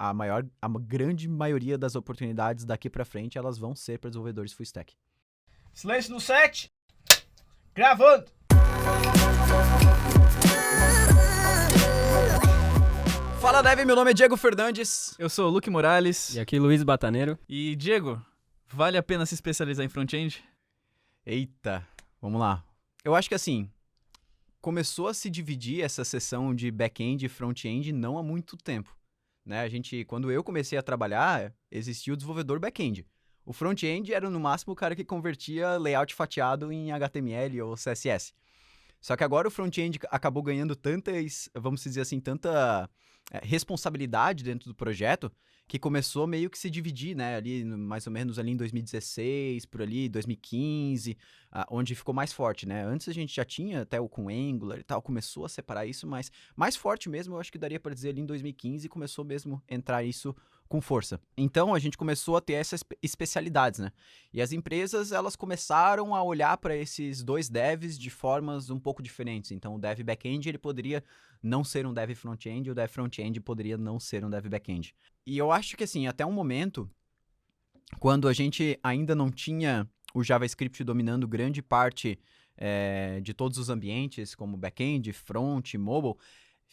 a grande maioria das oportunidades daqui para frente, elas vão ser para desenvolvedores full stack. Silêncio no set. Gravando. Fala, Dev, meu nome é Diego Fernandes. Eu sou o Luque Morales. E aqui Luiz Bataneiro. E, Diego, vale a pena se especializar em front-end? Eita, vamos lá. Eu acho que assim, começou a se dividir essa seção de back-end e front-end não há muito tempo. Né? Quando eu comecei a trabalhar, existia o desenvolvedor back-end. O front-end era no máximo o cara que convertia layout fatiado em HTML ou CSS. Só que agora o front-end acabou ganhando vamos dizer assim, tanta responsabilidade dentro do projeto, que começou meio que se dividir, né, ali mais ou menos ali em 2016, por ali, 2015, onde ficou mais forte, né? Antes a gente já tinha até o com Angular e tal, começou a separar isso, mas mais forte mesmo, eu acho que daria para dizer ali em 2015, começou mesmo a entrar isso com força. Então a gente começou a ter essas especialidades, né? E as empresas, elas começaram a olhar para esses dois devs de formas um pouco diferentes. Então o dev back-end, ele poderia não ser um dev front-end, o dev front-end poderia não ser um dev back-end. E eu acho que assim, até um momento, quando a gente ainda não tinha o JavaScript dominando grande parte de todos os ambientes, como back-end, front, mobile,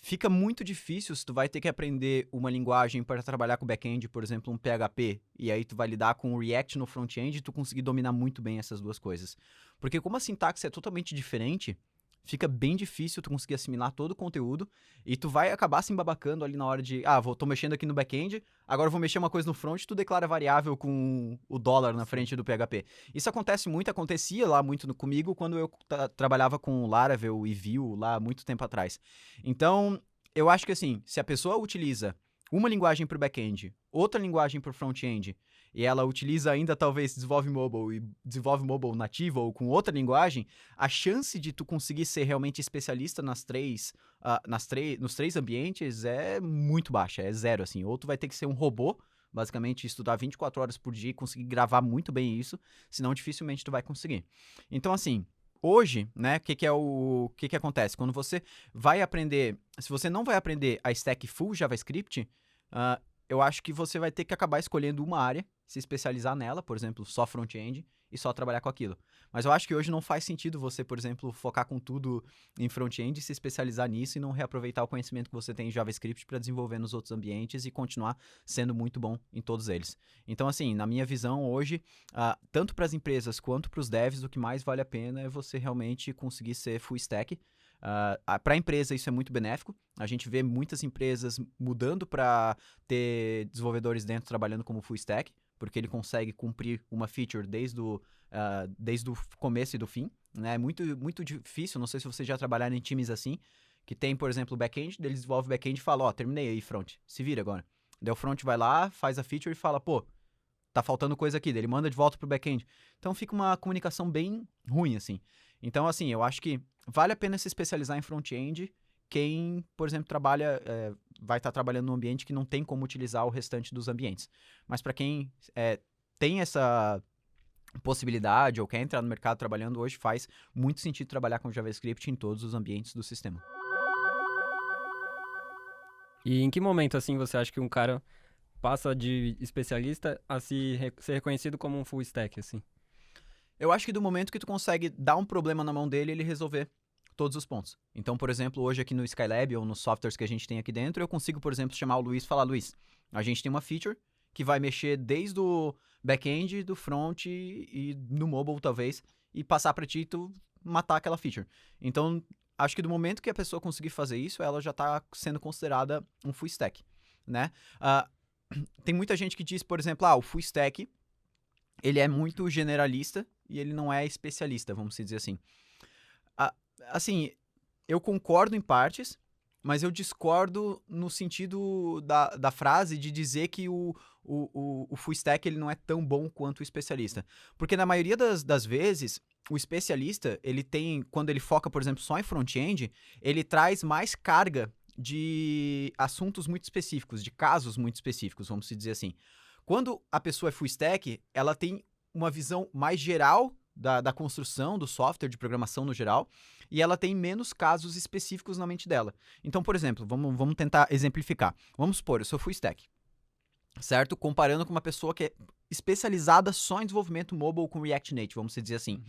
fica muito difícil se tu vai ter que aprender uma linguagem para trabalhar com back-end, por exemplo, um PHP, e aí tu vai lidar com o React no front-end e tu conseguir dominar muito bem essas duas coisas. Porque como a sintaxe é totalmente diferente, fica bem difícil tu conseguir assimilar todo o conteúdo e tu vai acabar se embabacando ali na hora de, tô mexendo aqui no back-end, agora eu vou mexer uma coisa no front, tu declara variável com o dólar na frente do PHP. Isso acontecia lá muito comigo quando eu trabalhava com Laravel e Vue lá muito tempo atrás. Então, eu acho que assim, se a pessoa utiliza uma linguagem para o back-end, outra linguagem para o front-end, e ela utiliza ainda, talvez, desenvolve mobile nativo ou com outra linguagem, a chance de tu conseguir ser realmente especialista nos três ambientes é muito baixa, é zero, assim. Ou tu vai ter que ser um robô, basicamente estudar 24 horas por dia e conseguir gravar muito bem isso, senão dificilmente tu vai conseguir. Então, assim, hoje, né, o que acontece? Quando você vai aprender, se você não vai aprender a stack full JavaScript, eu acho que você vai ter que acabar escolhendo uma área, se especializar nela, por exemplo, só front-end, e só trabalhar com aquilo. Mas eu acho que hoje não faz sentido você, por exemplo, focar com tudo em front-end, se especializar nisso e não reaproveitar o conhecimento que você tem em JavaScript para desenvolver nos outros ambientes e continuar sendo muito bom em todos eles. Então, assim, na minha visão, hoje, tanto para as empresas quanto para os devs, o que mais vale a pena é você realmente conseguir ser full stack. Para a empresa isso é muito benéfico, a gente vê muitas empresas mudando para ter desenvolvedores dentro trabalhando como full stack, porque ele consegue cumprir uma feature desde o começo e do fim, né? É muito, muito difícil, não sei se vocês já trabalharam em times assim, que tem, por exemplo, o back-end, ele desenvolve o back-end e fala, terminei aí, front, se vira agora. Daí o front vai lá, faz a feature e fala, tá faltando coisa aqui, daí ele manda de volta pro back-end. Então fica uma comunicação bem ruim, assim. Então, assim, eu acho que vale a pena se especializar em front-end quem, por exemplo, vai estar trabalhando num ambiente que não tem como utilizar o restante dos ambientes. Mas para quem tem essa possibilidade ou quer entrar no mercado trabalhando hoje, faz muito sentido trabalhar com JavaScript em todos os ambientes do sistema. E em que momento, assim, você acha que um cara passa de especialista a ser reconhecido como um full stack, assim? Eu acho que do momento que tu consegue dar um problema na mão dele, ele resolver todos os pontos. Então, por exemplo, hoje aqui no Skylab ou nos softwares que a gente tem aqui dentro, eu consigo, por exemplo, chamar o Luiz e falar, Luiz, a gente tem uma feature que vai mexer desde o back-end, do front e no mobile, talvez, e passar para ti e tu matar aquela feature. Então, acho que do momento que a pessoa conseguir fazer isso, ela já está sendo considerada um full stack, né? Tem muita gente que diz, por exemplo, o full stack, ele é muito generalista e ele não é especialista, vamos dizer assim. Assim, eu concordo em partes, mas eu discordo no sentido da frase de dizer que o full stack ele não é tão bom quanto o especialista. Porque na maioria das vezes, o especialista, ele tem, quando ele foca, por exemplo, só em front-end, ele traz mais carga de assuntos muito específicos, de casos muito específicos, vamos dizer assim. Quando a pessoa é full stack, ela tem uma visão mais geral da construção do software de programação no geral, e ela tem menos casos específicos na mente dela. Então, por exemplo, vamos tentar exemplificar. Vamos supor, eu sou full stack. certo? Comparando com uma pessoa que é especializada só em desenvolvimento mobile com React Native, vamos dizer assim.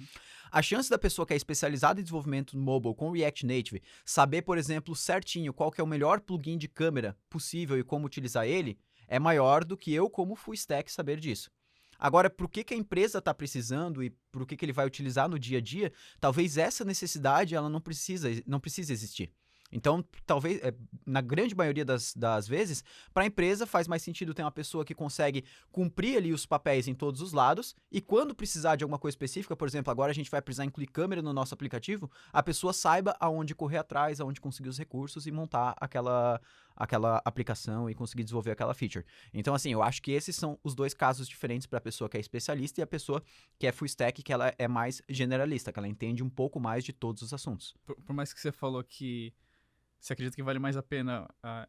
A chance da pessoa que é especializada em desenvolvimento mobile com React Native saber, por exemplo, certinho qual que é o melhor plugin de câmera possível e como utilizar ele, é maior do que eu, como full stack, saber disso. Agora, por que a empresa está precisando e por que ele vai utilizar no dia a dia, talvez essa necessidade ela não precise existir. Então, talvez, na grande maioria das vezes, para a empresa faz mais sentido ter uma pessoa que consegue cumprir ali os papéis em todos os lados e quando precisar de alguma coisa específica, por exemplo, agora a gente vai precisar incluir câmera no nosso aplicativo, a pessoa saiba aonde correr atrás, aonde conseguir os recursos e montar aquela aplicação e conseguir desenvolver aquela feature. Então, assim, eu acho que esses são os dois casos diferentes para a pessoa que é especialista e a pessoa que é full stack, que ela é mais generalista, que ela entende um pouco mais de todos os assuntos. Por mais que você falou que você acredita que vale mais a pena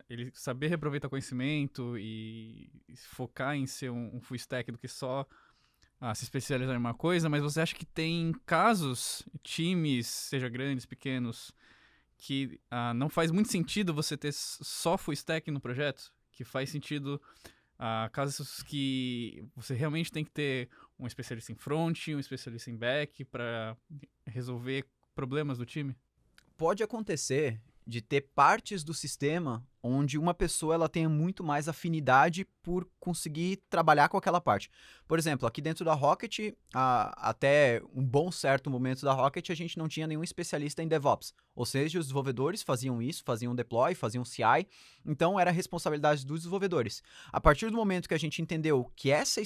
ele saber reaproveitar conhecimento e focar em ser um full stack do que só se especializar em uma coisa, mas você acha que tem casos, times, seja grandes, pequenos, que não faz muito sentido você ter só full stack no projeto? Que faz sentido casos que você realmente tem que ter um especialista em front, um especialista em back para resolver problemas do time? Pode acontecer de ter partes do sistema onde uma pessoa ela tenha muito mais afinidade por conseguir trabalhar com aquela parte. Por exemplo, aqui dentro da Rocket, até um bom certo momento da Rocket, a gente não tinha nenhum especialista em DevOps. Ou seja, os desenvolvedores faziam isso, faziam deploy, faziam CI, então era responsabilidade dos desenvolvedores. A partir do momento que a gente entendeu que essa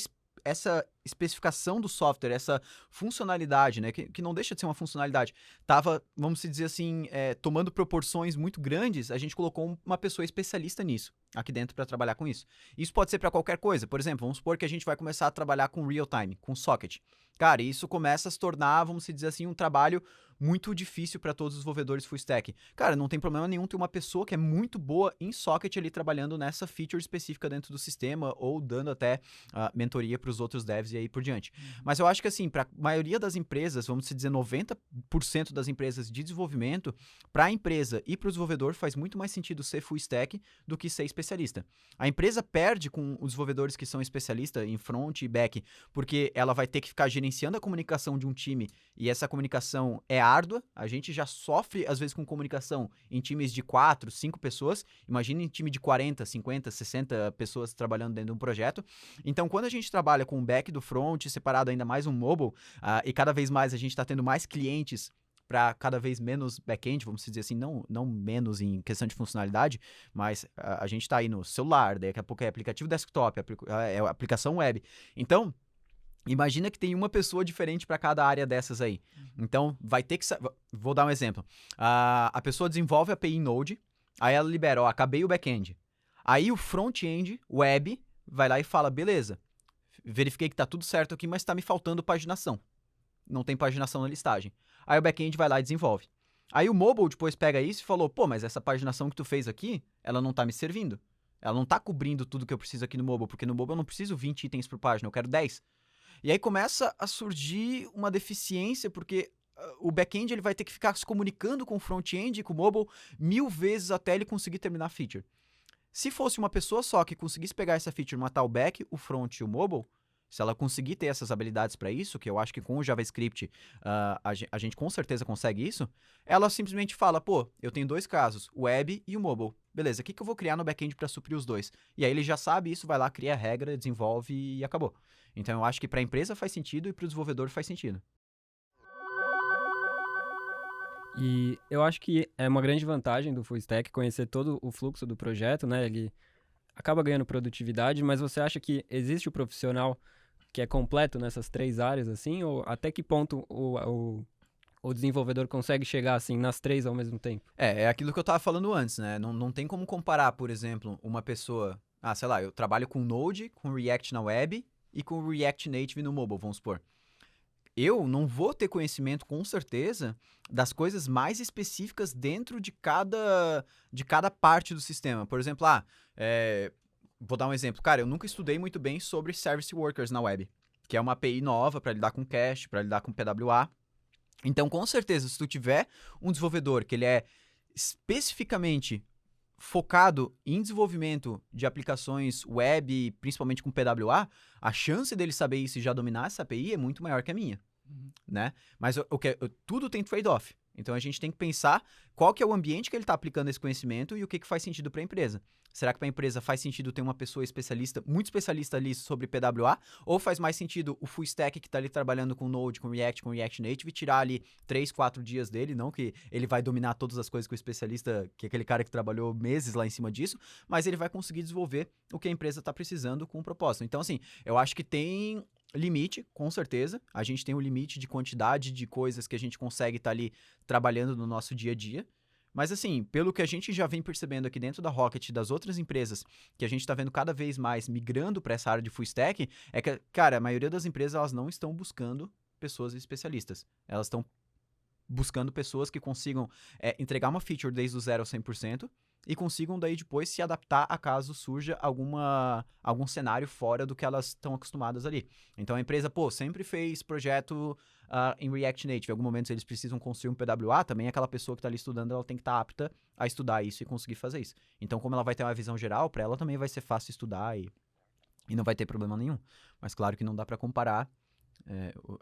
especificação do software, essa funcionalidade, né, que não deixa de ser uma funcionalidade, estava, vamos dizer assim, tomando proporções muito grandes, a gente colocou uma pessoa especialista nisso, aqui dentro para trabalhar com isso. Isso pode ser para qualquer coisa, por exemplo, vamos supor que a gente vai começar a trabalhar com real-time, com socket. Cara, isso começa a se tornar, vamos dizer assim, um trabalho muito difícil para todos os desenvolvedores full stack. Cara, não tem problema nenhum ter uma pessoa que é muito boa em socket ali trabalhando nessa feature específica dentro do sistema ou dando até mentoria para os outros devs e aí por diante. Mas eu acho que assim, para a maioria das empresas, vamos dizer 90% das empresas de desenvolvimento, para a empresa e para o desenvolvedor faz muito mais sentido ser full stack do que ser especialista. A empresa perde com os desenvolvedores que são especialistas em front e back, porque ela vai ter que ficar gerenciando a comunicação de um time e essa comunicação é árdua, a gente já sofre às vezes com comunicação em times de 4, 5 pessoas, imagina em time de 40, 50, 60 pessoas trabalhando dentro de um projeto. Então quando a gente trabalha com o back do front, separado ainda mais um mobile, e cada vez mais a gente está tendo mais clientes para cada vez menos back-end, vamos dizer assim, não menos em questão de funcionalidade, mas a gente está aí no celular, daqui a pouco é aplicativo desktop, é aplicação web. Então, imagina que tem uma pessoa diferente para cada área dessas aí. Então, vai ter que... Vou dar um exemplo. A pessoa desenvolve a API em Node, aí ela libera, acabei o back-end. Aí o front-end, web, vai lá e fala, beleza, verifiquei que tá tudo certo aqui, mas tá me faltando paginação. Não tem paginação na listagem. Aí o back-end vai lá e desenvolve. Aí o mobile depois pega isso e falou, pô, mas essa paginação que tu fez aqui, ela não tá me servindo. Ela não tá cobrindo tudo que eu preciso aqui no mobile, porque no mobile eu não preciso 20 itens por página, eu quero 10. E aí começa a surgir uma deficiência, porque o back-end ele vai ter que ficar se comunicando com o front-end e com o mobile 1000 vezes até ele conseguir terminar a feature. Se fosse uma pessoa só que conseguisse pegar essa feature, matar o back, o front e o mobile, se ela conseguir ter essas habilidades para isso, que eu acho que com o JavaScript a gente com certeza consegue isso, ela simplesmente fala, pô, eu tenho dois casos, o web e o mobile. Beleza, o que eu vou criar no back-end para suprir os dois? E aí ele já sabe isso, vai lá, cria a regra, desenvolve e acabou. Então eu acho que para a empresa faz sentido e para o desenvolvedor faz sentido. E eu acho que é uma grande vantagem do full stack conhecer todo o fluxo do projeto, né? Ele acaba ganhando produtividade, mas você acha que existe o profissional que é completo nessas três áreas, assim? Ou até que ponto o desenvolvedor consegue chegar, assim, nas três ao mesmo tempo? É aquilo que eu tava falando antes, né? Não tem como comparar, por exemplo, uma pessoa... sei lá, eu trabalho com Node, com React na web e com React Native no mobile, vamos supor. Eu não vou ter conhecimento, com certeza, das coisas mais específicas dentro de cada parte do sistema. Por exemplo, vou dar um exemplo. Cara, eu nunca estudei muito bem sobre Service Workers na web, que é uma API nova para lidar com cache, para lidar com PWA. Então, com certeza, se tu tiver um desenvolvedor que ele é especificamente focado em desenvolvimento de aplicações web, principalmente com PWA, a chance dele saber isso e já dominar essa API é muito maior que a minha, né? Mas tudo tem trade-off. Então, a gente tem que pensar qual que é o ambiente que ele está aplicando esse conhecimento e o que faz sentido para a empresa. Será que para a empresa faz sentido ter uma pessoa especialista, muito especialista ali sobre PWA? Ou faz mais sentido o full stack que está ali trabalhando com Node, com React Native, tirar ali 3, 4 dias dele, não que ele vai dominar todas as coisas que o especialista, que é aquele cara que trabalhou meses lá em cima disso, mas ele vai conseguir desenvolver o que a empresa está precisando com o propósito. Então, assim, eu acho que tem limite, com certeza. A gente tem um limite de quantidade de coisas que a gente consegue estar ali trabalhando no nosso dia a dia. Mas assim, pelo que a gente já vem percebendo aqui dentro da Rocket, das outras empresas, que a gente está vendo cada vez mais migrando para essa área de full stack, é que, cara, a maioria das empresas elas não estão buscando pessoas especialistas. Elas estão buscando pessoas que consigam entregar uma feature desde o 0 ao 100%, e consigam daí depois se adaptar a caso surja algum cenário fora do que elas estão acostumadas ali. Então a empresa, sempre fez projeto em React Native. Em algum momento eles precisam construir um PWA, também aquela pessoa que está ali estudando, ela tem que estar apta a estudar isso e conseguir fazer isso. Então como ela vai ter uma visão geral, para ela também vai ser fácil estudar e não vai ter problema nenhum. Mas claro que não dá para comparar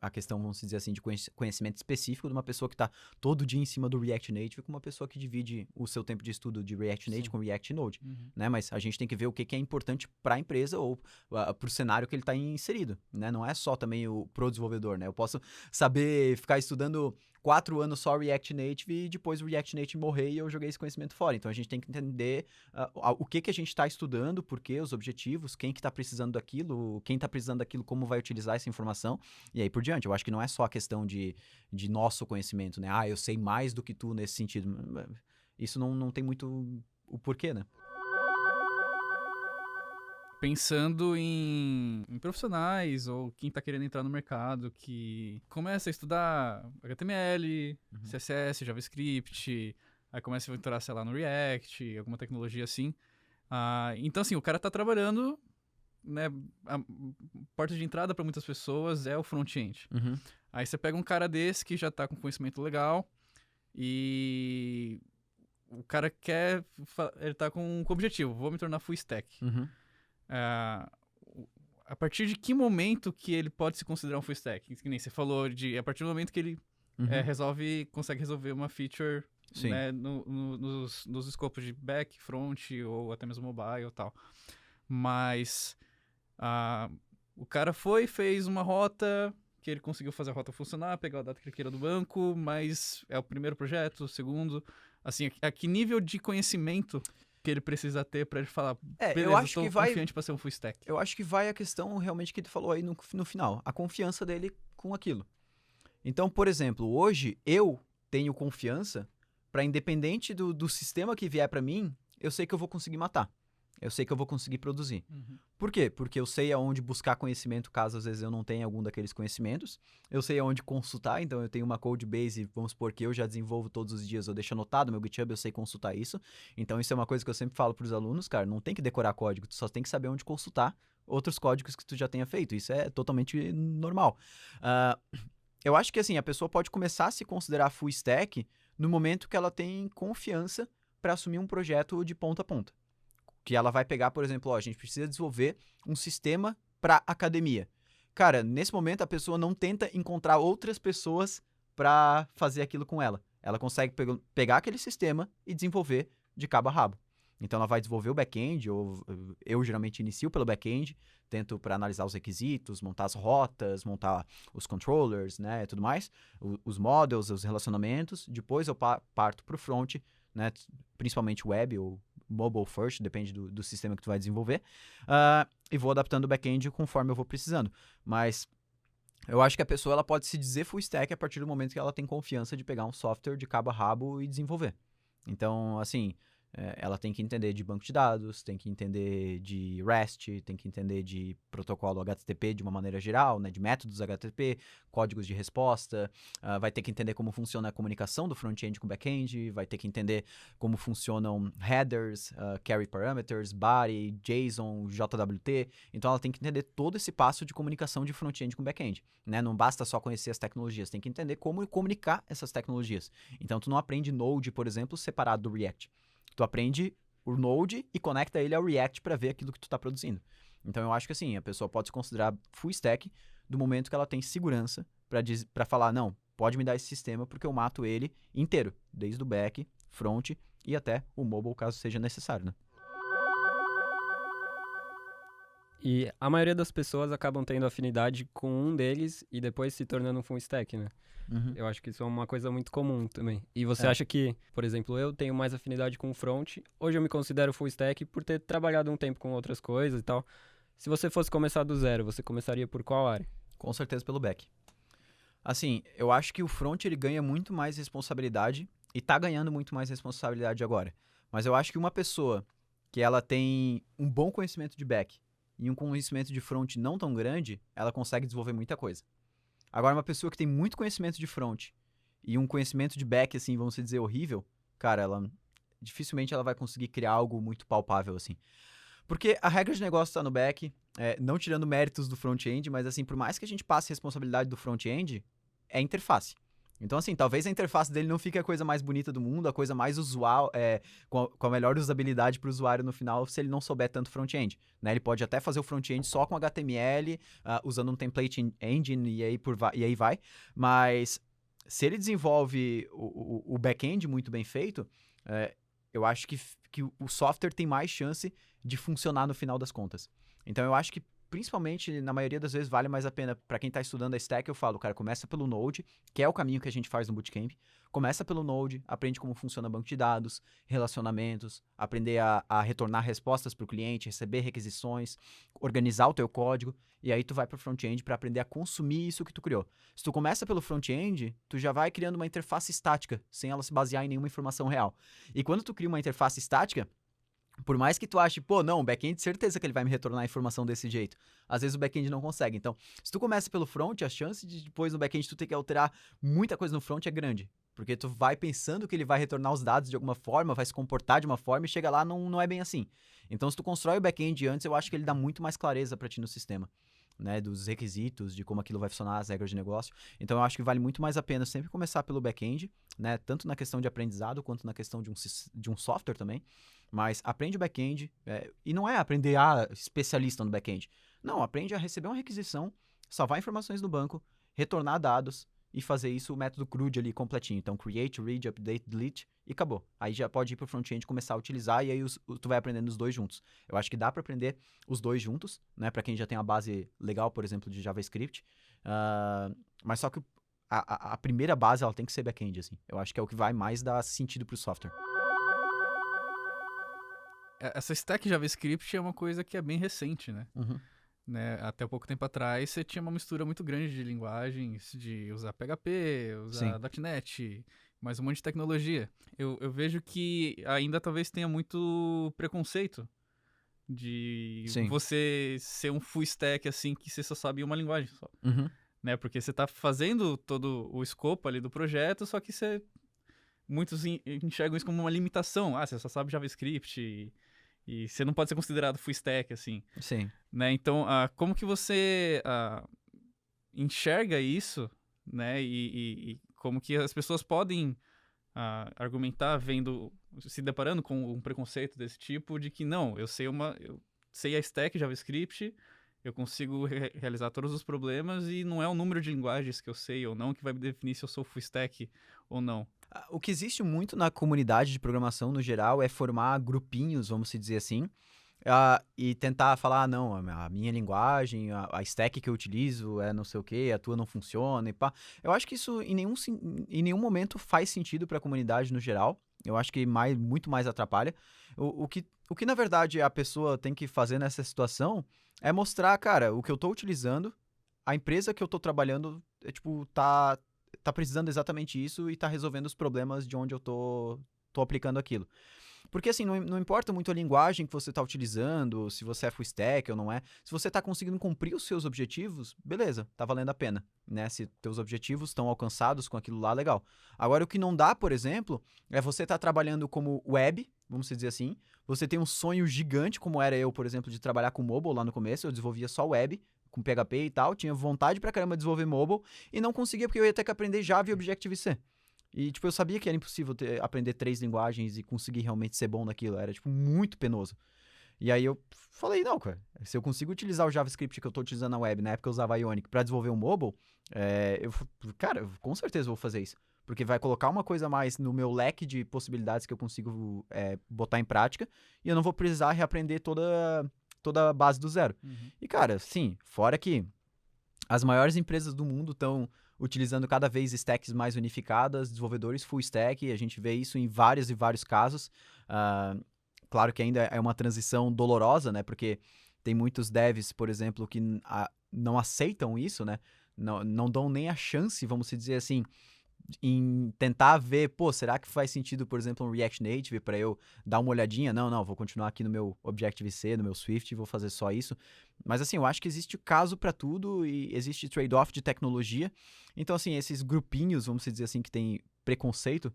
a questão, vamos dizer assim, de conhecimento específico de uma pessoa que está todo dia em cima do React Native com uma pessoa que divide o seu tempo de estudo de React Native com React Node, né? Mas a gente tem que ver o que é importante para a empresa ou para o cenário que ele está inserido, né? Não é só também pro desenvolvedor, né? Eu posso saber ficar estudando 4 anos só React Native e depois o React Native morrer e eu joguei esse conhecimento fora. Então a gente tem que entender o que a gente está estudando, por quê, os objetivos, quem que está precisando daquilo, quem está precisando daquilo, como vai utilizar essa informação e aí por diante. Eu acho que não é só a questão de nosso conhecimento, né? Eu sei mais do que tu nesse sentido. Isso não tem muito o porquê, né? Pensando em profissionais ou quem está querendo entrar no mercado, que começa a estudar HTML, CSS, JavaScript, aí começa a entrar, sei lá, no React, alguma tecnologia assim. Então, assim, o cara está trabalhando, né? A porta de entrada para muitas pessoas é o front-end. Aí você pega um cara desse que já está com conhecimento legal e o cara ele tá com um objetivo, vou me tornar full stack. A partir de que momento que ele pode se considerar um full stack? Que nem você falou, a partir do momento que ele consegue resolver uma feature, né, nos escopos de back, front ou até mesmo mobile e tal. Mas o cara fez uma rota, que ele conseguiu fazer a rota funcionar, pegar a data que ele queira do banco, mas é o primeiro projeto, o segundo. Assim, a que nível de conhecimento que ele precisa ter pra ele falar, beleza, eu acho tô que vai, confiante pra ser um full stack? Eu acho que vai a questão realmente que tu falou aí no final, a confiança dele com aquilo. Então, por exemplo, hoje eu tenho confiança para, independente do sistema que vier para mim, eu sei que eu vou conseguir matar. Eu sei que eu vou conseguir produzir. Por quê? Porque eu sei aonde buscar conhecimento caso às vezes eu não tenha algum daqueles conhecimentos. Eu sei aonde consultar, então eu tenho uma code base, vamos supor que eu já desenvolvo todos os dias, eu deixo anotado no meu GitHub, eu sei consultar isso. Então isso é uma coisa que eu sempre falo para os alunos, cara, não tem que decorar código, tu só tem que saber onde consultar outros códigos que tu já tenha feito. Isso é totalmente normal. Eu acho que assim, a pessoa pode começar a se considerar full stack no momento que ela tem confiança para assumir um projeto de ponta a ponta. Que ela vai pegar, por exemplo, a gente precisa desenvolver um sistema para academia. Cara, nesse momento a pessoa não tenta encontrar outras pessoas para fazer aquilo com ela. Ela consegue pegar aquele sistema e desenvolver de cabo a rabo. Então ela vai desenvolver o back-end, ou eu geralmente inicio pelo back-end, tento para analisar os requisitos, montar as rotas, montar os controllers, né, tudo mais, os models, os relacionamentos. Depois eu parto para o front, né, principalmente web ou mobile first, depende do sistema que tu vai desenvolver, e vou adaptando o back-end conforme eu vou precisando. Mas eu acho que a pessoa ela pode se dizer full stack a partir do momento que ela tem confiança de pegar um software de cabo a rabo e desenvolver. Então, assim, ela tem que entender de banco de dados, tem que entender de REST, tem que entender de protocolo HTTP de uma maneira geral, né, de métodos HTTP, códigos de resposta, vai ter que entender como funciona a comunicação do front-end com o back-end, vai ter que entender como funcionam headers, carry parameters, body, JSON, JWT. Então ela tem que entender todo esse passo de comunicação de front-end com back-end, né? Não basta só conhecer as tecnologias, tem que entender como comunicar essas tecnologias. Então tu não aprende Node, por exemplo, separado do React. Tu aprende o Node e conecta ele ao React para ver aquilo que tu tá produzindo. Então eu acho que assim, a pessoa pode se considerar full stack do momento que ela tem segurança para falar, não, pode me dar esse sistema porque eu mato ele inteiro, desde o back, front e até o mobile, caso seja necessário, né? E a maioria das pessoas acabam tendo afinidade com um deles e depois se tornando um full stack, né? Eu acho que isso é uma coisa muito comum também. E você acha que, por exemplo, eu tenho mais afinidade com o front, hoje eu me considero full stack por ter trabalhado um tempo com outras coisas e tal. Se você fosse começar do zero, você começaria por qual área? Com certeza pelo back. Assim, eu acho que o front ele ganha muito mais responsabilidade e tá ganhando muito mais responsabilidade agora. Mas eu acho que uma pessoa que ela tem um bom conhecimento de back e um conhecimento de front não tão grande, ela consegue desenvolver muita coisa. Agora, uma pessoa que tem muito conhecimento de front e um conhecimento de back, assim, vamos dizer, horrível, cara, dificilmente ela vai conseguir criar algo muito palpável, assim. Porque a regra de negócio está no back, não tirando méritos do front-end, mas assim, por mais que a gente passe responsabilidade do front-end, é a interface. Então, assim, talvez a interface dele não fique a coisa mais bonita do mundo, a coisa mais usual, com a melhor usabilidade para o usuário no final, se ele não souber tanto front-end. Né? Ele pode até fazer o front-end só com HTML, usando um template engine e aí vai. Mas se ele desenvolve o back-end muito bem feito, eu acho que o software tem mais chance de funcionar no final das contas. Então, eu acho que principalmente, na maioria das vezes, vale mais a pena para quem tá estudando a stack, eu falo, cara, começa pelo Node, que é o caminho que a gente faz no Bootcamp. Começa pelo Node, aprende como funciona banco de dados, relacionamentos, aprender a retornar respostas para o cliente, receber requisições, organizar o teu código, e aí tu vai pro front-end para aprender a consumir isso que tu criou. Se tu começa pelo front-end, tu já vai criando uma interface estática, sem ela se basear em nenhuma informação real. E quando tu cria uma interface estática, por mais que tu ache, pô, não, o back-end, certeza que ele vai me retornar a informação desse jeito. Às vezes o back-end não consegue. Então, se tu começa pelo front, a chance de depois no back-end tu ter que alterar muita coisa no front é grande. Porque tu vai pensando que ele vai retornar os dados de alguma forma, vai se comportar de uma forma e chega lá, não é bem assim. Então, se tu constrói o back-end antes, eu acho que ele dá muito mais clareza pra ti no sistema. Né, dos requisitos, de como aquilo vai funcionar, as regras de negócio. Então, eu acho que vale muito mais a pena sempre começar pelo back-end, né, tanto na questão de aprendizado, quanto na questão de um software também. Mas aprende o back-end, e não é aprender especialista no back-end. Não, aprende a receber uma requisição, salvar informações no banco, retornar dados e fazer isso o método CRUD ali completinho. Então, create, read, update, delete e acabou. Aí já pode ir pro front-end começar a utilizar e aí tu vai aprendendo os dois juntos. Eu acho que dá para aprender os dois juntos, né? Para quem já tem uma base legal, por exemplo, de JavaScript. Mas só que a primeira base, ela tem que ser back-end, assim. Eu acho que é o que vai mais dar sentido pro software. Essa stack JavaScript é uma coisa que é bem recente, né? Né? Até pouco tempo atrás, você tinha uma mistura muito grande de linguagens, de usar PHP, usar .NET, mais um monte de tecnologia. Eu vejo que ainda talvez tenha muito preconceito de você ser um full stack, assim, que você só sabe uma linguagem só. Né? Porque você tá fazendo todo o escopo ali do projeto, só que muitos enxergam isso como uma limitação. Você só sabe JavaScript e você não pode ser considerado full stack, assim. Sim. Né? Então, como que você enxerga isso, né? E como que as pessoas podem argumentar se deparando com um preconceito desse tipo de que não, eu sei a stack JavaScript, eu consigo realizar todos os problemas e não é o número de linguagens que eu sei ou não que vai definir se eu sou full stack ou não. O que existe muito na comunidade de programação no geral é formar grupinhos, vamos dizer assim, e tentar falar, não, a minha linguagem, a stack que eu utilizo é não sei o que, a tua não funciona e pá. Eu acho que isso em nenhum momento faz sentido para a comunidade no geral. Eu acho que muito mais atrapalha. O que na verdade a pessoa tem que fazer nessa situação é mostrar, cara, o que eu tô utilizando, a empresa que eu tô trabalhando, tá precisando exatamente isso e tá resolvendo os problemas de onde eu tô aplicando aquilo. Porque assim, não importa muito a linguagem que você está utilizando, se você é full stack ou não é. Se você está conseguindo cumprir os seus objetivos, beleza, tá valendo a pena, né? Se teus objetivos estão alcançados com aquilo lá, legal. Agora, o que não dá, por exemplo, é você estar trabalhando como web, vamos dizer assim. Você tem um sonho gigante, como era eu, por exemplo, de trabalhar com mobile lá no começo. Eu desenvolvia só web, com PHP e tal. Tinha vontade pra caramba de desenvolver mobile e não conseguia porque eu ia ter que aprender Java e Objective-C. E, tipo, eu sabia que era impossível aprender 3 linguagens e conseguir realmente ser bom naquilo. Era, tipo, muito penoso. E aí eu falei, não, cara, se eu consigo utilizar o JavaScript que eu tô utilizando na web, na época eu usava Ionic, pra desenvolver um mobile, cara, eu com certeza vou fazer isso. Porque vai colocar uma coisa a mais no meu leque de possibilidades que eu consigo botar em prática, e eu não vou precisar reaprender toda a base do zero. E, cara, sim, fora que as maiores empresas do mundo estão utilizando cada vez stacks mais unificadas, desenvolvedores full stack, e a gente vê isso em vários e vários casos. Claro que ainda é uma transição dolorosa, né? Porque tem muitos devs, por exemplo, que não aceitam isso, né? Não dão nem a chance, vamos dizer assim, em tentar ver, pô, será que faz sentido, por exemplo, um React Native para eu dar uma olhadinha? Não, vou continuar aqui no meu Objective-C, no meu Swift, e vou fazer só isso. Mas assim, eu acho que existe caso para tudo e existe trade-off de tecnologia. Então, assim, esses grupinhos, vamos dizer assim, que tem preconceito,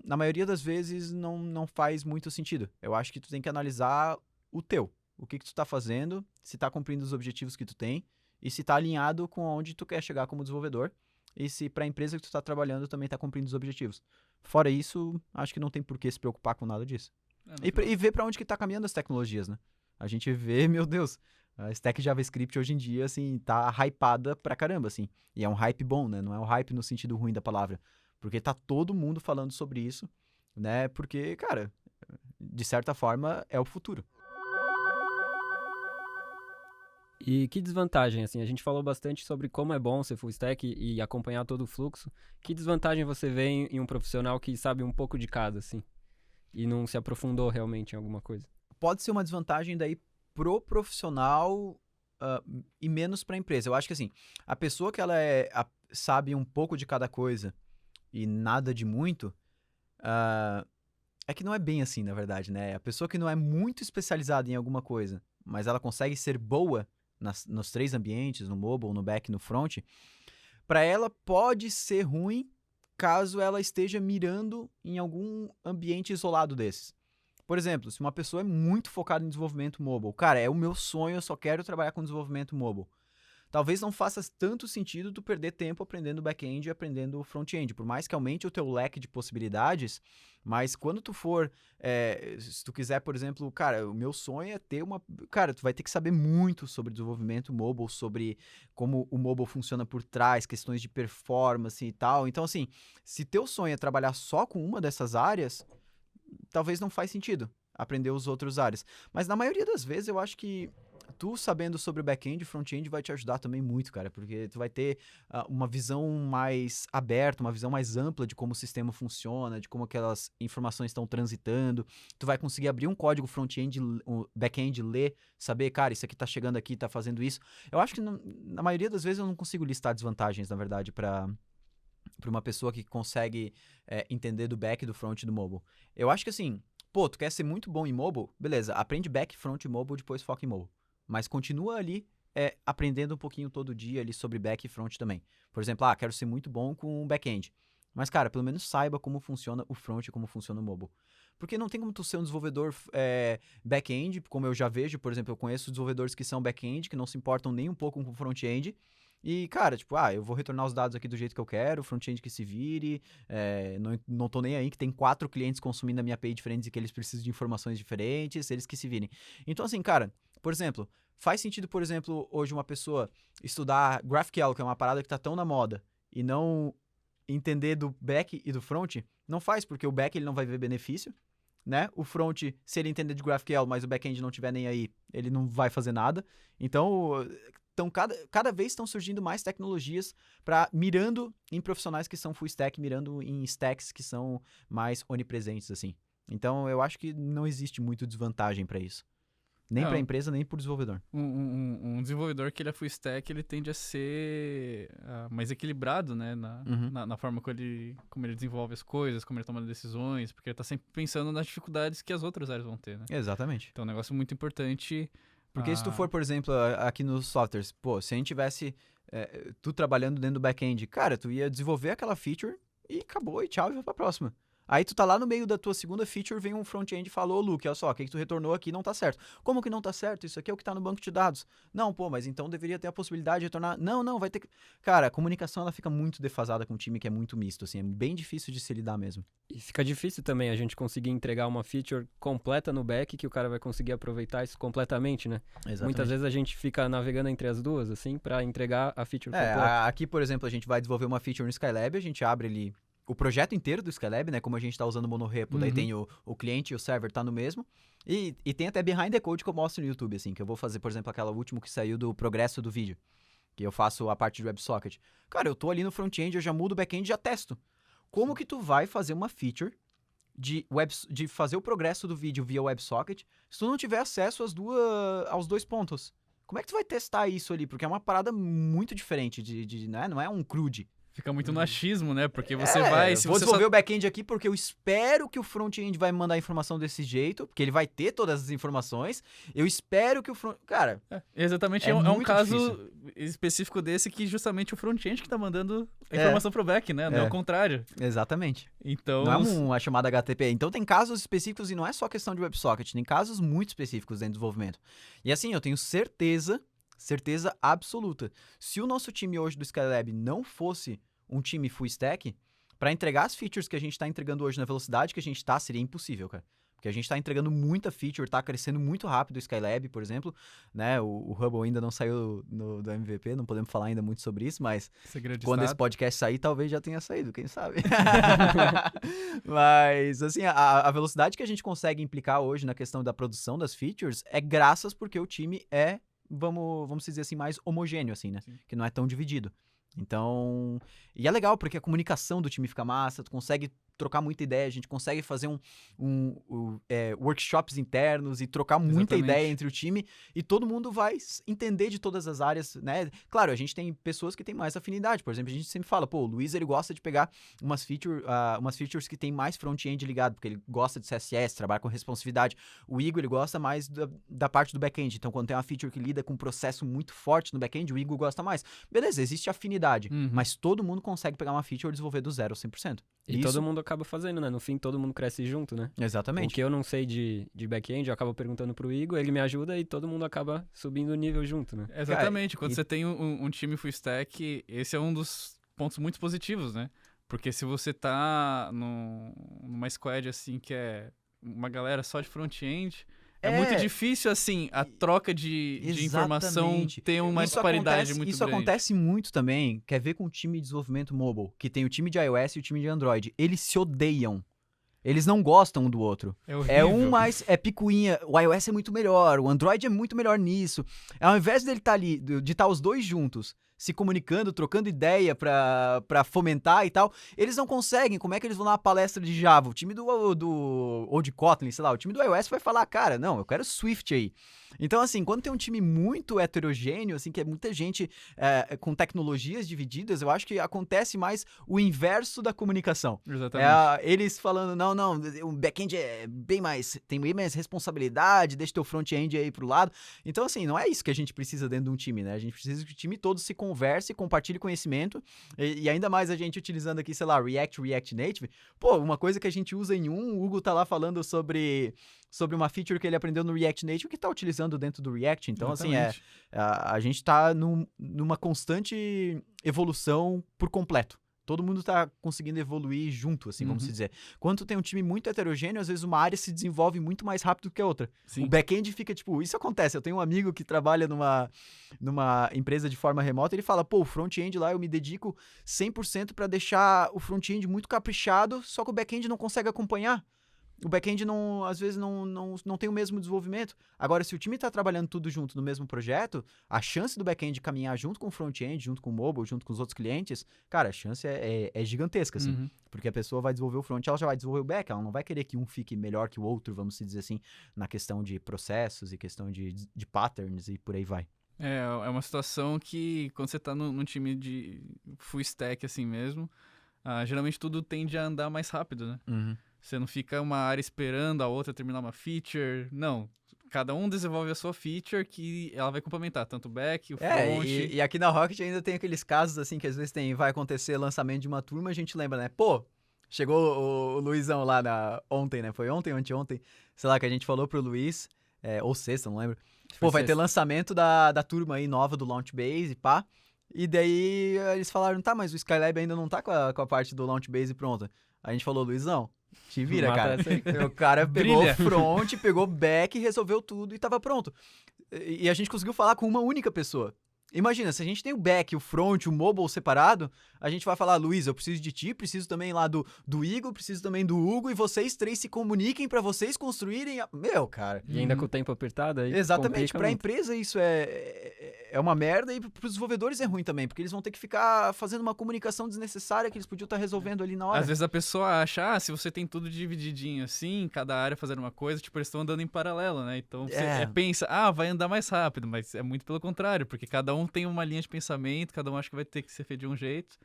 na maioria das vezes não faz muito sentido. Eu acho que tu tem que analisar o que tu tá fazendo, se tá cumprindo os objetivos que tu tem e se tá alinhado com onde tu quer chegar como desenvolvedor e se pra empresa que tu tá trabalhando também tá cumprindo os objetivos. Fora isso, acho que não tem por que se preocupar com nada disso. E ver pra onde que tá caminhando as tecnologias, né? A gente vê, meu Deus, a stack JavaScript hoje em dia, assim, tá hypada pra caramba, assim. E é um hype bom, né? Não é um hype no sentido ruim da palavra. Porque tá todo mundo falando sobre isso, né? Porque, cara, de certa forma, é o futuro. E que desvantagem, assim, a gente falou bastante sobre como é bom ser full stack e acompanhar todo o fluxo. Que desvantagem você vê em um profissional que sabe um pouco de cada, assim, e não se aprofundou realmente em alguma coisa? Pode ser uma desvantagem daí pro profissional e menos pra empresa. Eu acho que, assim, a pessoa que ela sabe um pouco de cada coisa e nada de muito, é que não é bem assim, na verdade, né? A pessoa que não é muito especializada em alguma coisa, mas ela consegue ser boa nos 3 ambientes, no mobile, no back e no front, para ela pode ser ruim caso ela esteja mirando em algum ambiente isolado desses. Por exemplo, se uma pessoa é muito focada em desenvolvimento mobile, cara, é o meu sonho, eu só quero trabalhar com desenvolvimento mobile. Talvez não faça tanto sentido tu perder tempo aprendendo back-end e aprendendo front-end, por mais que aumente o teu leque de possibilidades, mas quando tu for, se tu quiser, por exemplo, cara, o meu sonho é ter cara, tu vai ter que saber muito sobre desenvolvimento mobile, sobre como o mobile funciona por trás, questões de performance e tal, então assim, se teu sonho é trabalhar só com uma dessas áreas, talvez não faz sentido aprender os outros áreas, mas na maioria das vezes eu acho que tu sabendo sobre back-end e front-end vai te ajudar também muito, cara, porque tu vai ter uma visão mais aberta, uma visão mais ampla de como o sistema funciona, de como aquelas informações estão transitando. Tu vai conseguir abrir um código front-end, um back-end, ler, saber, cara, isso aqui tá chegando aqui, tá fazendo isso. Eu acho que na maioria das vezes eu não consigo listar desvantagens, na verdade, para uma pessoa que consegue entender do back, do front e do mobile. Eu acho que assim, pô, tu quer ser muito bom em mobile? Beleza, aprende back, front e mobile, depois foca em mobile. Mas continua ali aprendendo um pouquinho todo dia ali sobre back e front também. Por exemplo, quero ser muito bom com back-end. Mas, cara, pelo menos saiba como funciona o front e como funciona o mobile. Porque não tem como tu ser um desenvolvedor back-end, como eu já vejo, por exemplo, eu conheço desenvolvedores que são back-end, que não se importam nem um pouco com front-end. E, cara, tipo, eu vou retornar os dados aqui do jeito que eu quero, front-end que se vire, não tô nem aí que tem 4 clientes consumindo a minha API diferentes e que eles precisam de informações diferentes, eles que se virem. Então, assim, cara, por exemplo, faz sentido, por exemplo, hoje uma pessoa estudar GraphQL, que é uma parada que tá tão na moda, e não entender do back e do front? Não faz, porque o back ele não vai ver benefício, né? O front, se ele entender de GraphQL, mas o back-end não tiver nem aí, ele não vai fazer nada. Então cada vez estão surgindo mais tecnologias mirando em profissionais que são full stack, mirando em stacks que são mais onipresentes, assim. Então, eu acho que não existe muito desvantagem para isso. Nem para a empresa, nem para o desenvolvedor. Um desenvolvedor que ele é full stack, ele tende a ser mais equilibrado, né? Na forma como ele desenvolve as coisas, como ele toma decisões, porque ele tá sempre pensando nas dificuldades que as outras áreas vão ter, né? Exatamente. Então é um negócio muito importante. Porque se tu for, por exemplo, aqui nos softwares, pô, se a gente tivesse tu trabalhando dentro do back-end, cara, tu ia desenvolver aquela feature e acabou, e tchau, e vai pra próxima. Aí tu tá lá no meio da tua segunda feature, vem um front-end e fala, ô Luke, olha só, o que tu retornou aqui não tá certo. Como que não tá certo? Isso aqui é o que tá no banco de dados. Não, pô, mas então deveria ter a possibilidade de retornar. Não, vai ter que... Cara, a comunicação ela fica muito defasada com um time que é muito misto, assim, é bem difícil de se lidar mesmo. E fica difícil também a gente conseguir entregar uma feature completa no back que o cara vai conseguir aproveitar isso completamente, né? Exatamente. Muitas vezes a gente fica navegando entre as duas, assim, pra entregar a feature completa. Aqui, por exemplo, a gente vai desenvolver uma feature no Skylab, a gente abre ali o projeto inteiro do Skylab, né? Como a gente tá usando o monorepo, daí tem o cliente e o server tá no mesmo. E tem até behind the code que eu mostro no YouTube, assim, que eu vou fazer, por exemplo, aquela última que saiu do progresso do vídeo, que eu faço a parte de WebSocket. Cara, eu tô ali no front-end, eu já mudo o back-end e já testo. Como que tu vai fazer uma feature de fazer o progresso do vídeo via WebSocket se tu não tiver acesso aos dois pontos? Como é que tu vai testar isso ali? Porque é uma parada muito diferente né? Não é um CRUD. Fica muito no achismo, né? Porque você vai... Se vou você desenvolver o back-end aqui porque eu espero que o front-end vai me mandar a informação desse jeito, porque ele vai ter todas as informações. Eu espero que o front... Cara... Exatamente, é é um muito caso difícil. específico desse que justamente o front-end que tá mandando a informação pro back, né? Não é o contrário. Exatamente. Então... Não é uma chamada HTTP. Então tem casos específicos e não é só questão de WebSocket, tem casos muito específicos dentro do desenvolvimento. E assim, eu tenho certeza absoluta. Se o nosso time hoje do Skylab não fosse um time full stack, para entregar as features que a gente tá entregando hoje na velocidade que a gente tá, seria impossível, cara. Porque a gente tá entregando muita feature, tá crescendo muito rápido o Skylab, por exemplo, né? O Hubble ainda não saiu do MVP, não podemos falar ainda muito sobre isso, mas quando esse podcast sair, talvez já tenha saído, quem sabe? Mas, assim, a velocidade que a gente consegue implicar hoje na questão da produção das features é graças porque o time é, vamos dizer assim, mais homogêneo, assim, né? Sim. Que não é tão dividido. Então, e é legal porque a comunicação do time fica massa, tu consegue trocar muita ideia, a gente consegue fazer workshops internos e trocar muita Exatamente. ideia entre o time e todo mundo vai entender de todas as áreas, né? Claro, a gente tem pessoas que têm mais afinidade, por exemplo, a gente sempre fala, pô, o Luiz ele gosta de pegar umas features que tem mais front-end ligado, porque ele gosta de CSS, trabalha com responsividade. O Igor, ele gosta mais da parte do back-end, então quando tem uma feature que lida com um processo muito forte no back-end, o Igor gosta mais. Beleza, existe afinidade, mas todo mundo consegue pegar uma feature e desenvolver do 0 ao 100%. E todo mundo acaba fazendo, né? No fim, todo mundo cresce junto, né? Exatamente. O que eu não sei de back-end, eu acabo perguntando pro Igor, ele me ajuda e todo mundo acaba subindo o nível junto, né? Exatamente. Quando você tem um time full stack, esse é um dos pontos muito positivos, né? Porque se você tá numa squad, assim, que é uma galera só de front-end... É muito difícil, assim, a troca de informação ter uma disparidade muito grande. Isso acontece muito também, quer ver com o time de desenvolvimento mobile, que tem o time de iOS e o time de Android. Eles se odeiam. Eles não gostam um do outro. É um mais... É picuinha. O iOS é muito melhor, o Android é muito melhor nisso. Ao invés dele estar ali, de estar os dois juntos, se comunicando, trocando ideia pra fomentar e tal, eles não conseguem. Como é que eles vão na palestra de Java? O time ou de Kotlin, sei lá, o time do iOS vai falar, cara, não, eu quero Swift aí. Então, assim, quando tem um time muito heterogêneo, assim, que é muita gente com tecnologias divididas, eu acho que acontece mais o inverso da comunicação. Exatamente. Eles falando, não, o back-end tem bem mais responsabilidade, deixa teu front-end aí pro lado. Então, assim, não é isso que a gente precisa dentro de um time, né? A gente precisa que o time todo se converse, compartilhe conhecimento, e ainda mais a gente utilizando aqui, sei lá, React Native. Pô, uma coisa que a gente usa o Hugo tá lá falando sobre uma feature que ele aprendeu no React Native que tá utilizando dentro do React. Então, Exatamente. assim, a gente tá numa constante evolução por completo. Todo mundo tá conseguindo evoluir junto, assim, vamos dizer. Quando tu tem um time muito heterogêneo, às vezes uma área se desenvolve muito mais rápido que a outra. Sim. O back-end fica, tipo, isso acontece. Eu tenho um amigo que trabalha numa empresa de forma remota, ele fala, pô, o front-end lá eu me dedico 100% pra deixar o front-end muito caprichado, só que o back-end não consegue acompanhar. O back-end, às vezes, não tem o mesmo desenvolvimento. Agora, se o time está trabalhando tudo junto no mesmo projeto, a chance do back-end caminhar junto com o front-end, junto com o mobile, junto com os outros clientes, cara, a chance é gigantesca, assim. Porque a pessoa vai desenvolver o front, ela já vai desenvolver o back, ela não vai querer que um fique melhor que o outro, vamos dizer assim, na questão de processos e questão de patterns e por aí vai. É uma situação que, quando você tá num time de full stack assim mesmo, geralmente tudo tende a andar mais rápido, né? Você não fica uma área esperando a outra terminar uma feature. Não. Cada um desenvolve a sua feature que ela vai complementar, tanto o back, o front. E aqui na Rocket ainda tem aqueles casos assim que às vezes vai acontecer lançamento de uma turma, a gente lembra, né? Pô, Chegou o Luizão lá ontem, né? Foi ontem, anteontem, sei lá, que a gente falou pro Luiz, ou sexta, não lembro. Pô, vai ter lançamento da turma aí nova do Launchbase e pá. E daí eles falaram, tá, mas o Skylab ainda não tá com a parte do Launchbase pronta. A gente falou, Luizão, te vira, Mata cara. essa aí. O cara pegou Brilha. o front, pegou o back, resolveu tudo e tava pronto. E a gente conseguiu falar com uma única pessoa. Imagina, se a gente tem o back, o front, o mobile separado, a gente vai falar, Luiz, eu preciso de ti, preciso também lá do Igor, preciso também do Hugo, e vocês três se comuniquem pra vocês construírem... Meu, cara... E ainda com o tempo apertado aí. Exatamente, complica pra muito. empresa isso é uma merda e pros desenvolvedores é ruim também, porque eles vão ter que ficar fazendo uma comunicação desnecessária que eles podiam estar resolvendo ali na hora. Às vezes a pessoa acha, se você tem tudo divididinho assim, cada área fazendo uma coisa, tipo, eles estão andando em paralelo, né? Então você pensa, vai andar mais rápido, mas é muito pelo contrário, porque cada um tem uma linha de pensamento, cada um acha que vai ter que ser feito de um jeito.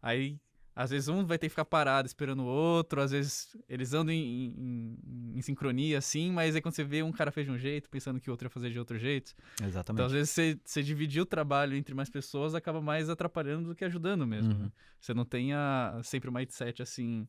Aí, às vezes um vai ter que ficar parado esperando o outro, às vezes eles andam em sincronia assim, mas aí quando você vê um cara fez de um jeito, pensando que o outro ia fazer de outro jeito. Exatamente. Então, às vezes, você dividir o trabalho entre mais pessoas acaba mais atrapalhando do que ajudando mesmo. Uhum. Né? Você não tem sempre um mindset assim,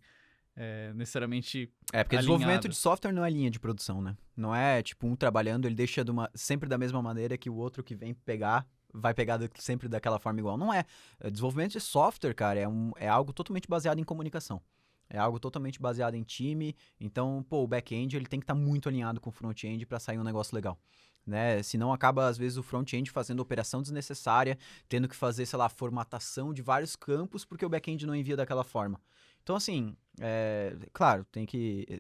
necessariamente Porque alinhado. desenvolvimento de software não é linha de produção, né? Não é tipo um trabalhando, ele deixa sempre da mesma maneira que o outro que vem pegar vai pegar sempre daquela forma igual. Não é. Desenvolvimento de software, cara, é algo totalmente baseado em comunicação. É algo totalmente baseado em time. Então, pô, o back-end ele tem que estar muito alinhado com o front-end para sair um negócio legal. Né? Senão acaba, às vezes, o front-end fazendo operação desnecessária, tendo que fazer, sei lá, formatação de vários campos porque o back-end não envia daquela forma. Então, assim, claro,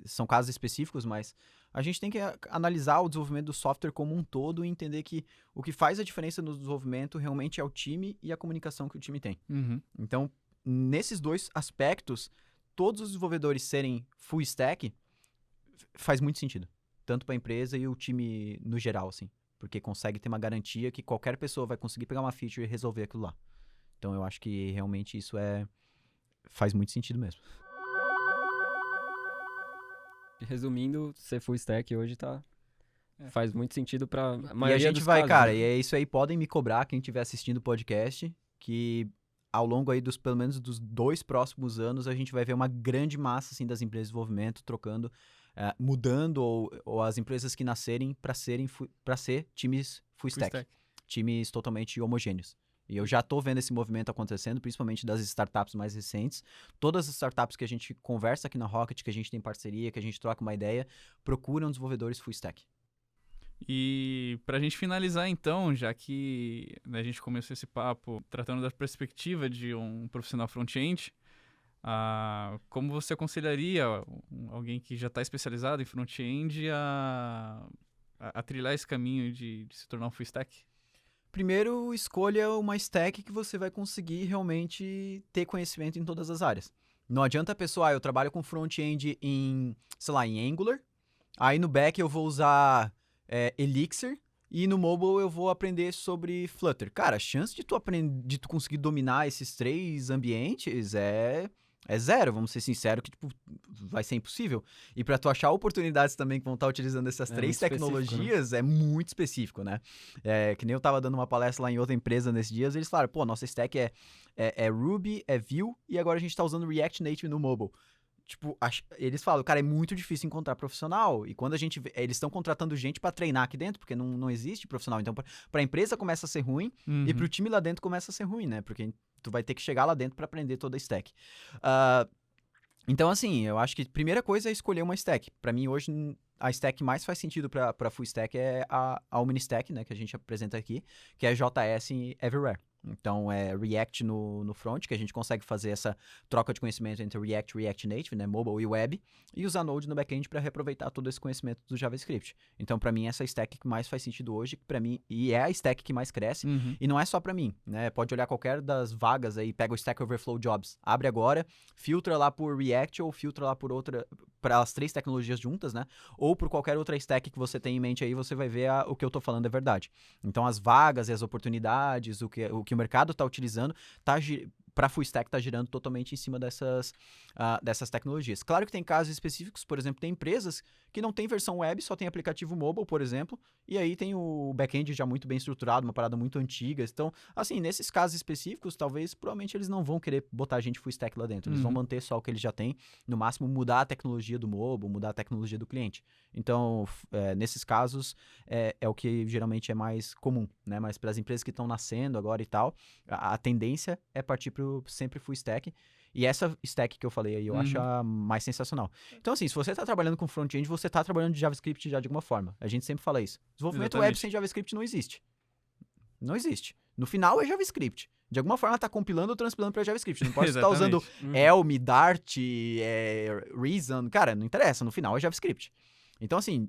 são casos específicos, mas a gente tem que analisar o desenvolvimento do software como um todo e entender que o que faz a diferença no desenvolvimento realmente é o time e a comunicação que o time tem. Uhum. Então, nesses dois aspectos, todos os desenvolvedores serem full stack faz muito sentido. Tanto para a empresa e o time no geral, assim. Porque consegue ter uma garantia que qualquer pessoa vai conseguir pegar uma feature e resolver aquilo lá. Então, eu acho que realmente isso faz muito sentido mesmo. Resumindo, ser full stack hoje faz muito sentido pra E a maioria gente dos vai, casos, cara, né? e é isso aí, podem me cobrar, quem estiver assistindo o podcast, que ao longo aí pelo menos dos 2 próximos anos, a gente vai ver uma grande massa, assim, das empresas de desenvolvimento trocando, mudando, ou as empresas que nascerem para ser times full stack, times totalmente homogêneos. E eu já tô vendo esse movimento acontecendo, principalmente das startups mais recentes. Todas as startups que a gente conversa aqui na Rocket, que a gente tem parceria, que a gente troca uma ideia, procuram desenvolvedores full stack. E pra gente finalizar então, já que a gente começou esse papo tratando da perspectiva de um profissional front-end, como você aconselharia alguém que já está especializado em front-end a trilhar esse caminho de se tornar um full stack? Primeiro, escolha uma stack que você vai conseguir realmente ter conhecimento em todas as áreas. Não adianta a pessoa, eu trabalho com front-end em Angular, aí no back eu vou usar Elixir, e no mobile eu vou aprender sobre Flutter. Cara, a chance de tu conseguir dominar esses 3 ambientes é zero, vamos ser sinceros, que tipo, vai ser impossível. E para tu achar oportunidades também que vão estar utilizando essas 3 muito específico, tecnologias, é muito específico, né? Que nem eu tava dando uma palestra lá em outra empresa nesses dias, e eles falaram, pô, nossa stack é Ruby, é Vue, e agora a gente tá usando React Native no mobile. Tipo, eles falam, cara, é muito difícil encontrar profissional. E quando a gente vê, eles estão contratando gente pra treinar aqui dentro, porque não existe profissional. Então, pra empresa começa a ser ruim, e pro time lá dentro começa a ser ruim, né? Porque tu vai ter que chegar lá dentro pra aprender toda a stack. Então, assim, eu acho que a primeira coisa é escolher uma stack. Pra mim, hoje, a stack que mais faz sentido pra full stack é a OmniStack, né? Que a gente apresenta aqui, que é JS Everywhere. Então, é React no front, que a gente consegue fazer essa troca de conhecimento entre React e React Native, né, mobile e web, e usar Node no back-end para reaproveitar todo esse conhecimento do JavaScript. Então, para mim, essa é a stack que mais faz sentido hoje, para mim, e é a stack que mais cresce, e não é só para mim, né, pode olhar qualquer das vagas aí, pega o Stack Overflow Jobs, abre agora, filtra lá por React ou filtra lá por outra, para as 3 tecnologias juntas, né, ou por qualquer outra stack que você tem em mente aí, você vai ver o que eu tô falando é verdade. Então, as vagas e as oportunidades, o que o mercado está utilizando, para full stack tá girando totalmente em cima dessas tecnologias. Claro que tem casos específicos, por exemplo, tem empresas que não tem versão web, só tem aplicativo mobile, por exemplo, e aí tem o back-end já muito bem estruturado, uma parada muito antiga. Então, assim, nesses casos específicos, provavelmente eles não vão querer botar a gente full stack lá dentro. Eles vão manter só o que eles já têm, no máximo mudar a tecnologia do mobile, mudar a tecnologia do cliente. Então, nesses casos, é o que geralmente é mais comum, né? Mas para as empresas que estão nascendo agora e tal, a tendência é partir para sempre full stack. E essa stack que eu falei aí, eu acho a mais sensacional. Então, assim, se você está trabalhando com front-end, você está trabalhando de JavaScript já de alguma forma. A gente sempre fala isso. Desenvolvimento web sem JavaScript não existe. Não existe. No final é JavaScript. De alguma forma tá compilando ou transpilando para JavaScript. Não pode estar usando Elm, Dart, Reason. Cara, não interessa. No final é JavaScript. Então, assim,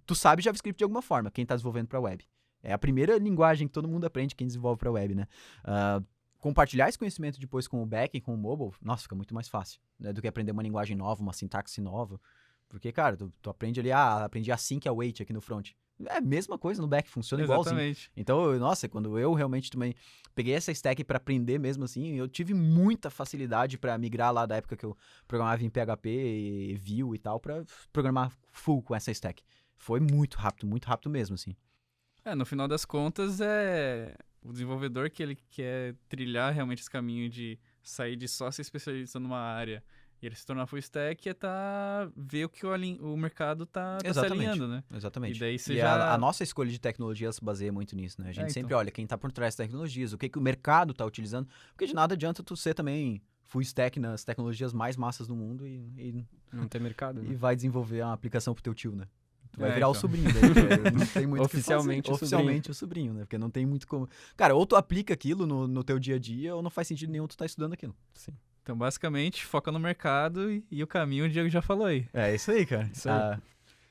tu sabe JavaScript de alguma forma, quem tá desenvolvendo para web. É a primeira linguagem que todo mundo aprende quem desenvolve para web, né? Compartilhar esse conhecimento depois com o back e com o mobile, nossa, fica muito mais fácil, né, do que aprender uma linguagem nova, uma sintaxe nova. Porque, cara, tu aprende ali, aprendi async await aqui no front. É a mesma coisa no back, funciona igualzinho. Então, nossa, quando eu realmente também peguei essa stack para aprender mesmo assim, eu tive muita facilidade para migrar lá da época que eu programava em PHP, Vue e tal, para programar full com essa stack. Foi muito rápido mesmo, assim. No final das contas, o desenvolvedor que ele quer trilhar realmente esse caminho de sair de só se especializando numa área e ele se tornar full stack ver o que o mercado tá se alinhando, né? Exatamente. E daí a nossa escolha de tecnologia se baseia muito nisso, né? A gente sempre olha quem tá por trás das tecnologias, o que o mercado tá utilizando, porque de nada adianta tu ser também full stack nas tecnologias mais massas do mundo e não tem mercado, né? E vai desenvolver uma aplicação pro teu tio, né? Tu vai virar o sobrinho daí, não tem muito Oficialmente o sobrinho, né? Porque não tem muito como... Cara, ou tu aplica aquilo no teu dia a dia, ou não faz sentido nenhum tu tá estudando aquilo. Sim. Então, basicamente, foca no mercado e o caminho o Diego já falou aí. É isso aí, cara. Isso aí.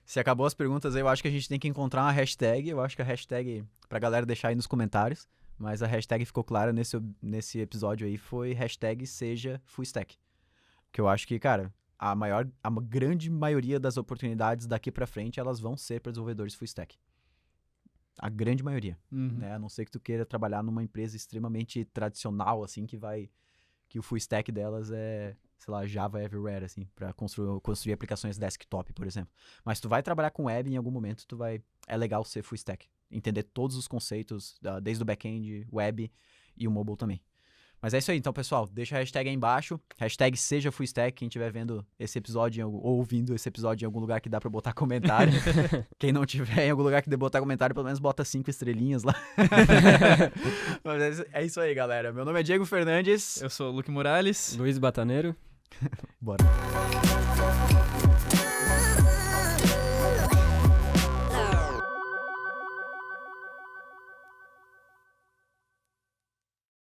Se acabou as perguntas aí, eu acho que a gente tem que encontrar uma hashtag. Eu acho que a hashtag, pra galera deixar aí nos comentários, mas a hashtag ficou clara nesse episódio aí, foi hashtag seja full stack. Que eu acho que, cara... A grande maioria das oportunidades daqui pra frente, elas vão ser para desenvolvedores full stack. A grande maioria. Né? A não ser que tu queira trabalhar numa empresa extremamente tradicional, assim, que o full stack delas é, sei lá, Java Everywhere, assim, pra construir aplicações desktop, por exemplo. Mas tu vai trabalhar com web em algum momento, é legal ser full stack. Entender todos os conceitos, desde o back-end, web e o mobile também. Mas é isso aí, então, pessoal, deixa a hashtag aí embaixo, hashtag seja full stack, quem estiver vendo esse episódio ou ouvindo esse episódio em algum lugar que dá pra botar comentário. Quem não tiver em algum lugar que dê botar comentário, pelo menos bota 5 estrelinhas lá. Mas é isso aí, galera. Meu nome é Diego Fernandes. Eu sou o Luque Morales. Luiz Bataneiro. Bora.